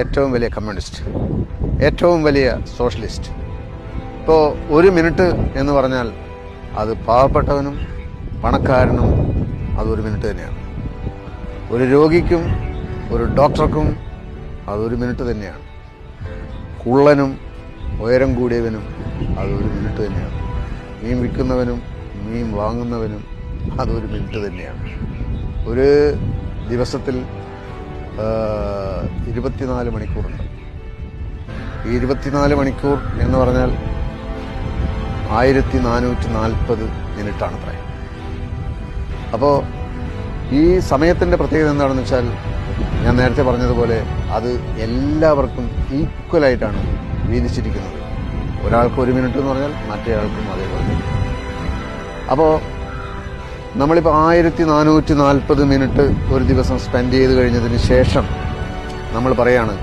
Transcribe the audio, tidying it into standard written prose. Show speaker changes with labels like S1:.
S1: ഏറ്റവും വലിയ കമ്മ്യൂണിസ്റ്റ്, ഏറ്റവും വലിയ സോഷ്യലിസ്റ്റ്. ഇപ്പോൾ 1 മിനിറ്റ് എന്ന് പറഞ്ഞാൽ അത് പാവപ്പെട്ടവനും പണക്കാരനും അത് 1 മിനിറ്റ് തന്നെയാണ്. ഒരു രോഗിക്കും ഒരു ഡോക്ടർക്കും അത് 1 മിനിറ്റ് തന്നെയാണ്. കുള്ളനും ഉയരം കൂടിയവനും അത് 1 മിനിറ്റ് തന്നെയാണ്. മീൻ വിൽക്കുന്നവനും മീൻ വാങ്ങുന്നവനും അത് 1 മിനിറ്റ് തന്നെയാണ്. ഒരു ദിവസത്തിൽ 24 മണിക്കൂറുണ്ട്. ഈ 24 മണിക്കൂർ എന്ന് പറഞ്ഞാൽ 1440 മിനിറ്റാണ് പ്രായം. അപ്പോൾ ഈ സമയത്തിൻ്റെ പ്രത്യേകത എന്താണെന്ന് വെച്ചാൽ, ഞാൻ നേരത്തെ പറഞ്ഞതുപോലെ അത് എല്ലാവർക്കും ഈക്വലായിട്ടാണ് വീതിച്ചിരിക്കുന്നത്. ഒരാൾക്ക് 1 മിനിറ്റ് എന്ന് പറഞ്ഞാൽ മറ്റേയാൾക്കും അതേപോലെ. അപ്പോൾ നമ്മളിപ്പോൾ 1440 മിനിറ്റ് ഒരു ദിവസം സ്പെൻഡ് ചെയ്ത് കഴിഞ്ഞതിന് ശേഷം നമ്മൾ പറയാണ്